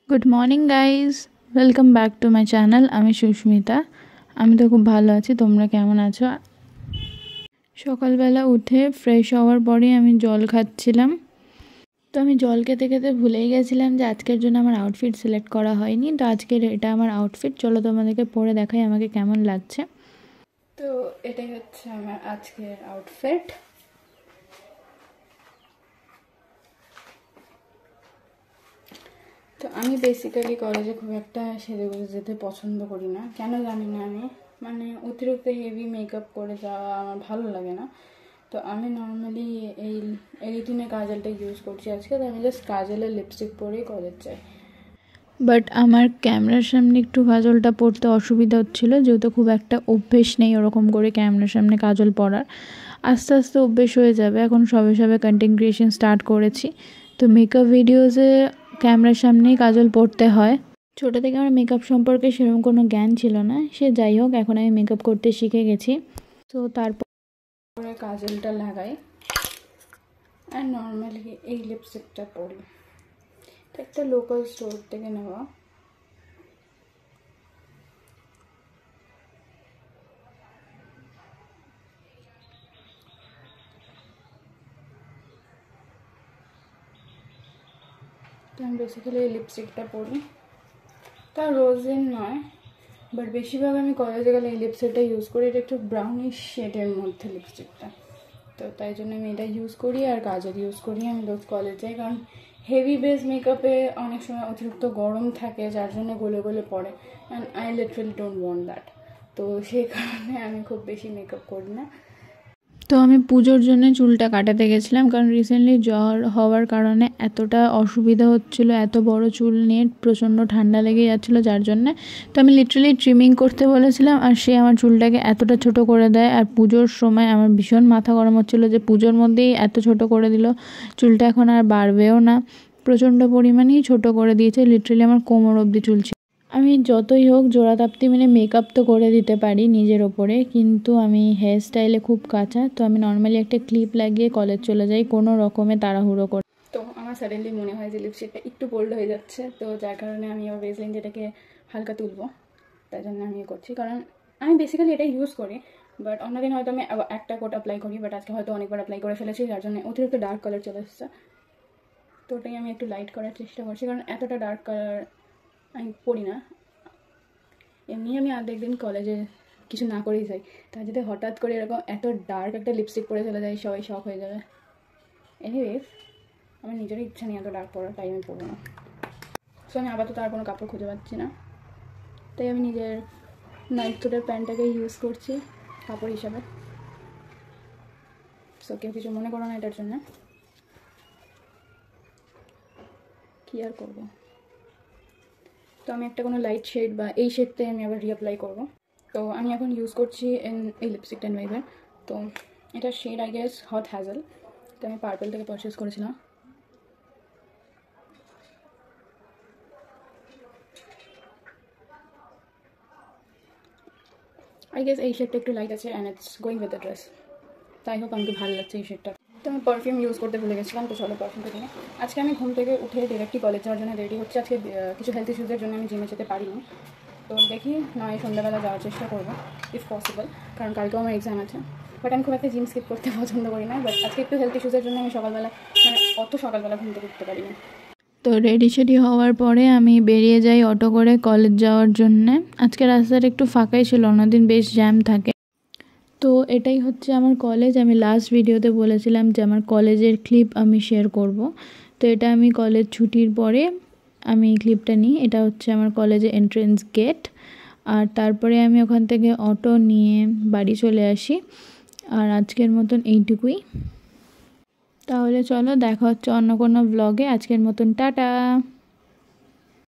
Good morning guys, welcome back to my channel. আমি সুস্মিতা। আমি তো খুব ভালো আছি, তোমরা কেমন আছো? সকালবেলা উঠে ফ্রেশ হওয়ার পরেই আমি জল খাচ্ছিলাম। তো আমি জল খেতে খেতে ভুলেই গেছিলাম যে আজকের জন্য আমার আউটফিট সিলেক্ট করা হয়নি। তো আজকের এটা আমার আউটফিট, চলো তোমাদেরকে পরে দেখাই আমাকে কেমন লাগছে। তো এটাই হচ্ছে আমার আজকের আউটফিট। তো আমি বেসিক্যালি কলেজে খুব একটা সেজেগুজে যেতে পছন্দ করি না, কেন জানি না। আমি অতিরিক্ত হেভি মেকআপ করে যাওয়া আমার ভালো লাগে না। তো আমি নর্মালি এই এডিটিংয়ে কাজলটা ইউজ করছি আজকে। তো আমি জাস্ট কাজলের লিপস্টিক পরেই কলেজ যাই। বাট আমার ক্যামেরার সামনে একটু কাজলটা পরতে অসুবিধা হচ্ছিলো, যেহেতু খুব একটা অভ্যেস নেই ওরকম করে ক্যামেরার সামনে কাজল পরার। আস্তে আস্তে অভ্যেস হয়ে যাবে, এখন সবে সবে কন্টেন্ট ক্রিয়েশন স্টার্ট করেছি। তো মেকআপ ভিডিওসে ক্যামেরার সামনেই কাজল পরতে হয়। ছোটো থেকে আমার মেকআপ সম্পর্কে সেরকম কোনো জ্ঞান ছিল না, সে যাই হোক এখন আমি মেকআপ করতে শিখে গেছি। তো তারপরে কাজলটা লাগাই আর নর্মালি এই লিপস্টিকটা পরি। তো একটা লোকাল স্টোর থেকে নেওয়া। তো আমি বেসিক্যালি এই লিপস্টিকটা পরি, তা রোজিন নয়, বাট বেশিরভাগ আমি কলেজে গেলে এই লিপস্টিকটা ইউজ করি। এটা একটু ব্রাউনিশ শেডের মধ্যে লিপস্টিকটা, তো তাই জন্য আমি এটা ইউজ করি আর কাজল ইউজ করি আমি রোজ কলেজ যাই। কারণ হেভি বেস মেকআপে অনেক সময় অতিরিক্ত গরম থাকে, যার জন্য গলে গলে পড়ে, and I literally don't want that. তো সেই কারণে আমি খুব বেশি মেকআপ করি না। তো আমি পুজোর জন্য চুলটা কাটাতে গেছিলাম, কারণ রিসেন্টলি জ্বর হওয়ার কারণে এতটা অসুবিধা হচ্ছিল, এত বড় চুল নিয়ে প্রচণ্ড ঠান্ডা লেগে যাচ্ছিলো, যার জন্যে তো আমি লিটারালি ট্রিমিং করতে বলেছিলাম, আর সে আমার চুলটাকে এতটা ছোট করে দেয়। আর পুজোর সময় আমার ভীষণ মাথা গরম হচ্ছিলো যে পুজোর মধ্যেই এত ছোট করে দিল, চুলটা এখন আর বাড়বেও না, প্রচণ্ড পরিমাণেই ছোট করে দিয়েছে। লিটারালি আমার কোমর অবধি চুল ছিল। আমি যতই হোক জোড়াতাপ্তি মেকআপ তো করে দিতে পারি নিজের ওপরে, কিন্তু আমি হেয়ার স্টাইলে খুব কাঁচা। তো আমি নর্মালি একটা ক্লিপ লাগিয়ে কলেজ চলে যাই কোনো রকমে তাড়াহুড়ো করে। তো আমার সাডেনলি মনে হয় যে লিপস্টিকটা একটু বোল্ড হয়ে যাচ্ছে, তো যার কারণে আমি আবার বেসলাইন যেটাকে হালকা তুলবো, তাই জন্য আমি করছি। কারণ আমি বেসিক্যালি এটাই ইউজ করি, বাট অন্যদিন হয়তো আমি একটা কোট অ্যাপ্লাই করি, বাট আজকে হয়তো অনেকবার অ্যাপ্লাই করে ফেলেছি, যার জন্য অতিরিক্ত ডার্ক কালার চলে এসেছে। তো ওটাই আমি একটু লাইট করার চেষ্টা করছি, কারণ এতটা ডার্ক কালার আমি পড়ি না। এমনি আমি অর্ধেক দিন কলেজে কিছু না করেই যাই, তার যদি হঠাৎ করে এরকম এত ডার্ক একটা লিপস্টিক পরে চলে যায়, সবাই শক হয়ে যাবে। এনিওয়েজ আমার নিজেরও ইচ্ছা নেই এত ডার্ক পরার, তাই আমি পরবো না। সো আমি আপাতত আর কোনো কাপড় খুঁজে পাচ্ছি না, তাই আমি নিজের নাইট স্যুটের প্যান্টটাকে ইউজ করছি কাপড় হিসাবে। সো কেউ কিছু মনে করো না এটার জন্য, কী আর করবো। তো আমি একটা কোনো লাইট শেড বা এই শেডটাই আমি আবার রিঅ্যাপ্লাই করবো। তো আমি এখন ইউজ করছি এই লিপস্টিকটা এনভাইভের। তো এটা shade I guess hot hazel. তো আমি পার্পল থেকে পারচেস করেছিলাম। আই গেস এই শেডটা একটু লাইট আছে and it's going with the dress. তাই হোক আমাকে ভালো লাগছে এই শেডটা। তো আমি পারফিউম ইউজ করতে ভুলে গেছিলাম, তো চলো পারফিউমটা কিনে। আজকে আমি ঘুম থেকে উঠে ডিরেক্টলি কলেজ যাওয়ার জন্য রেডি হচ্ছে। আজকে কিছু হেলথ ইস্যুজের জন্য আমি জিমে যেতে পারিনি, তো দেখি নয় সন্ধ্যাবেলা যাওয়ার চেষ্টা করবো ইফ পসিবল, কারণ কালকেও আমার এক্সাম আছে। বাট আমি খুব একটা জিম স্কিপ করতে পছন্দ করি না, বাট আজকে একটু হেলথ ইস্যুজের জন্য আমি সকালবেলা অত সকালবেলা ঘুম থেকে উঠতে পারিনি। তো রেডি শেডি হওয়ার পরে আমি বেরিয়ে যাই অটো করে কলেজ যাওয়ার জন্যে। আজকে রাস্তাটা একটু ফাঁকাই ছিল, অন্যদিন বেশ জ্যাম থাকে। তো এটাই হচ্ছে আমার কলেজ। আমি লাস্ট ভিডিওতে বলেছিলাম যে আমার কলেজের ক্লিপ আমি শেয়ার করব, তো এটা আমি কলেজ ছুটির পরে আমি ক্লিপটা নিই। এটা হচ্ছে আমার কলেজের এন্ট্রেন্স গেট, আর তারপরে আমি ওখান থেকে অটো নিয়ে বাড়ি চলে আসি। আর আজকের মতন এইটুকুই। তাহলে চলো দেখা হচ্ছে অন্য কোনো ব্লগে। আজকের মতন টাটা।